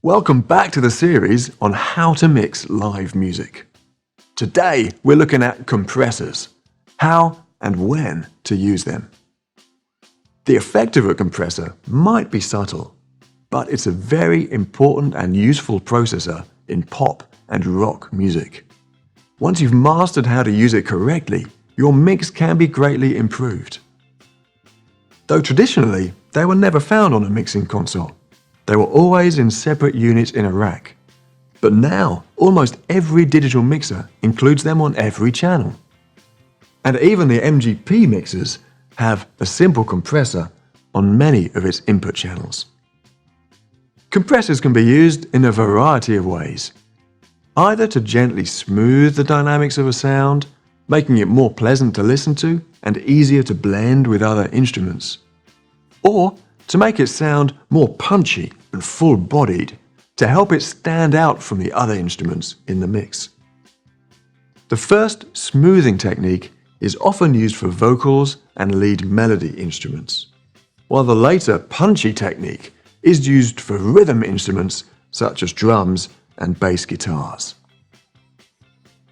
Welcome back to the series on how to mix live music. Today we're looking at compressors, how and when to use them. The effect of a compressor might be subtle, but it's a very important and useful processor in pop and rock music. Once you've mastered how to use it correctly, your mix can be greatly improved. Though traditionally, they were never found on a mixing console. They were always in separate units in a rack. But now, almost every digital mixer includes them on every channel. And even the MGP mixers have a simple compressor on many of its input channels. Compressors can be used in a variety of ways, either to gently smooth the dynamics of a sound, making it more pleasant to listen to and easier to blend with other instruments, or to make it sound more punchy and full-bodied to help it stand out from the other instruments in the mix. The first smoothing technique is often used for vocals and lead melody instruments, while the later punchy technique is used for rhythm instruments such as drums and bass guitars.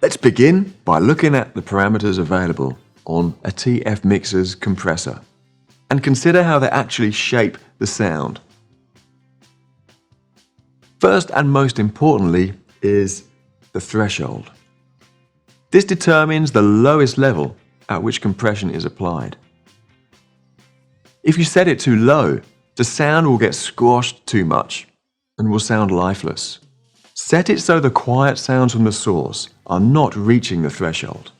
Let's begin by looking at the parameters available on a TF mixer's compressor and consider how they actually shape the sound. First and most importantly is the threshold. This determines the lowest level at which compression is applied. If you set it too low, the sound will get squashed too much and will sound lifeless. Set it so the quiet sounds from the source are not reaching the threshold,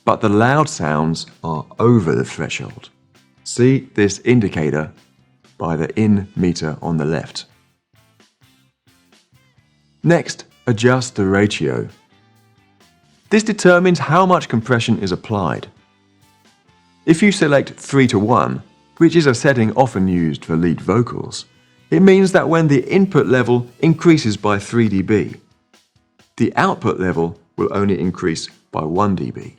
but the loud sounds are over the threshold. See this indicator by the in meter on the left. Next, adjust the ratio. This determines how much compression is applied. If you select 3:1, which is a setting often used for lead vocals, it means that when the input level increases by 3 dB, the output level will only increase by 1 dB.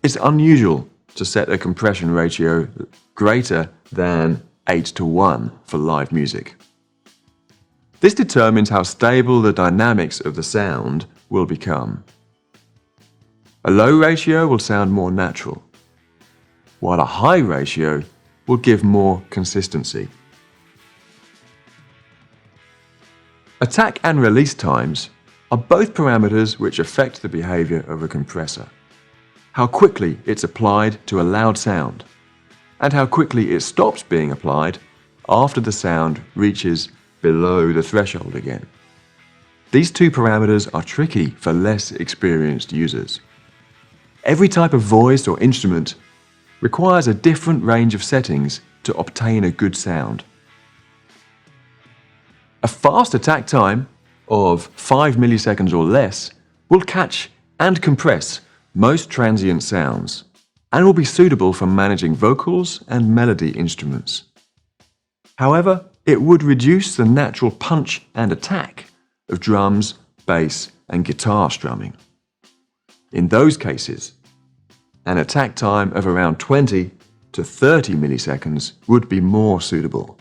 It's unusual to set a compression ratio greater than 8:1 for live music. This determines how stable the dynamics of the sound will become. A low ratio will sound more natural, while a high ratio will give more consistency. Attack and release times are both parameters which affect the behavior of a compressor. How quickly it's applied to a loud sound, and how quickly it stops being applied after the sound reaches below the threshold again. These two parameters are tricky for less experienced users. Every type of voice or instrument requires a different range of settings to obtain a good sound. A fast attack time of 5 milliseconds or less will catch and compress most transient sounds and will be suitable for managing vocals and melody instruments. However, it would reduce the natural punch and attack of drums, bass, and guitar strumming. In those cases, an attack time of around 20 to 30 milliseconds would be more suitable.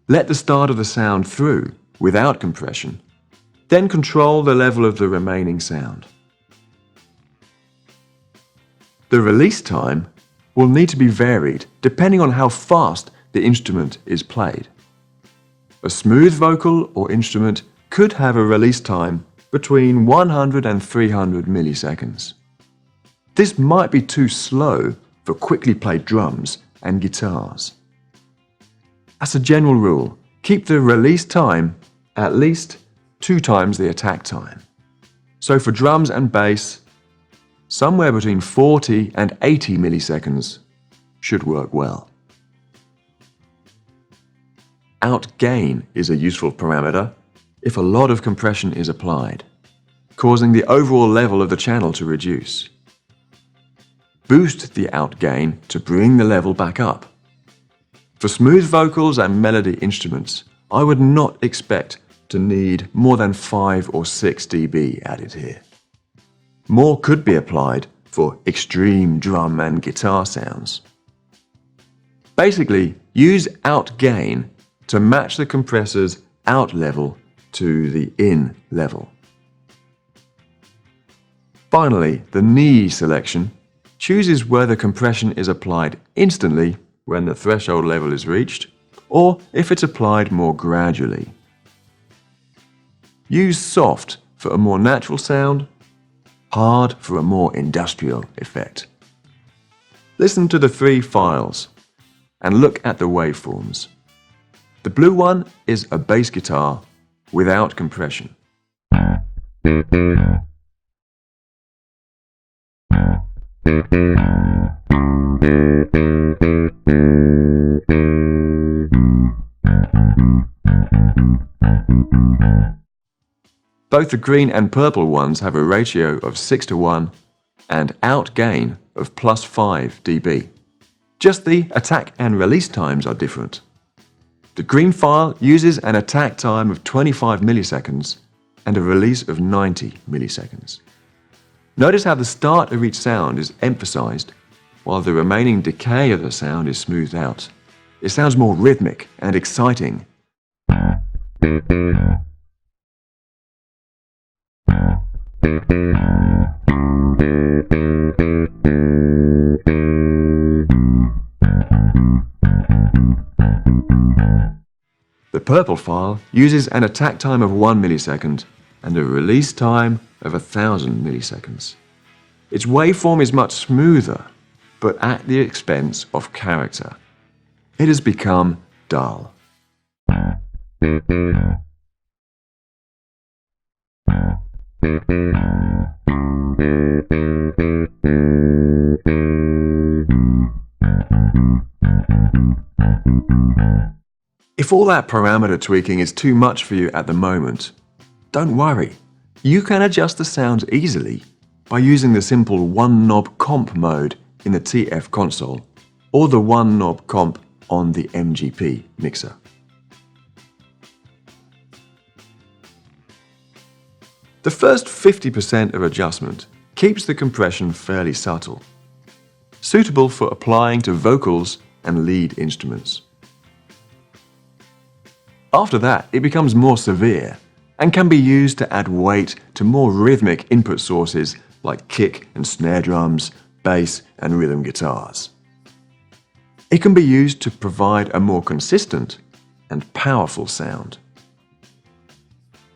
Let the start of the sound through without compression, then control the level of the remaining sound. The release time will need to be varied depending on how fast the instrument is played. A smooth vocal or instrument could have a release time between 100 and 300 milliseconds. This might be too slow for quickly played drums and guitars. As a general rule, keep the release time at least 2 times the attack time. So for drums and bass, somewhere between 40 and 80 milliseconds should work well. Outgain is a useful parameter if a lot of compression is applied, causing the overall level of the channel to reduce. Boost the outgain to bring the level back up. For smooth vocals and melody instruments, I would not expect to need more than 5 or 6 dB added here. More could be applied for extreme drum and guitar sounds. Basically, use outgain to match the compressor's out level to the in level. Finally, the knee selection chooses whether compression is applied instantly when the threshold level is reached, or if it's applied more gradually. Use soft for a more natural sound, hard for a more industrial effect. Listen to the 3 files and look at the waveforms. The blue one is a bass guitar without compression. Both the green and purple ones have a ratio of 6:1 and out gain of +5 dB. Just the attack and release times are different. The green file uses an attack time of 25 milliseconds and a release of 90 milliseconds. Notice how the start of each sound is emphasized, while the remaining decay of the sound is smoothed out. It sounds more rhythmic and exciting. The purple file uses an attack time of 1 millisecond and a release time of 1,000 milliseconds. Its waveform is much smoother, but at the expense of character. It has become dull. If all that parameter tweaking is too much for you at the moment, don't worry. You can adjust the sounds easily by using the simple one-knob comp mode in the TF console or the one-knob comp on the MGP mixer. The first 50% of adjustment keeps the compression fairly subtle, suitable for applying to vocals and lead instruments. After that, it becomes more severe and can be used to add weight to more rhythmic input sources like kick and snare drums, bass and rhythm guitars. It can be used to provide a more consistent and powerful sound.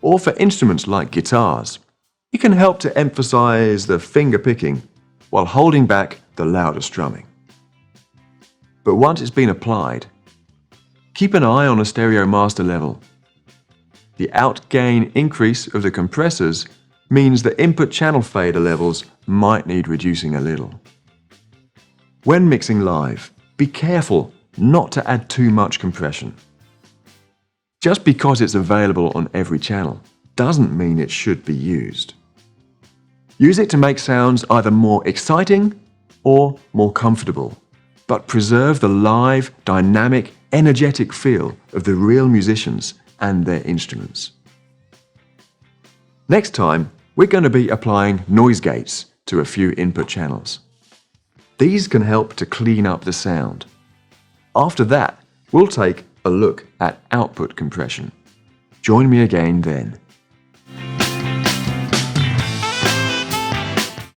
Or for instruments like guitars, it can help to emphasize the finger picking while holding back the louder strumming. But once it's been applied, keep an eye on the stereo master level. The outgain increase of the compressors means the input channel fader levels might need reducing a little. When mixing live, be careful not to add too much compression. Just because it's available on every channel doesn't mean it should be used. Use it to make sounds either more exciting or more comfortable, but preserve the live, dynamic, energetic feel of the real musicians and their instruments. Next time, we're going to be applying noise gates to a few input channels. These can help to clean up the sound. After that, we'll take a look at output compression. Join me again then.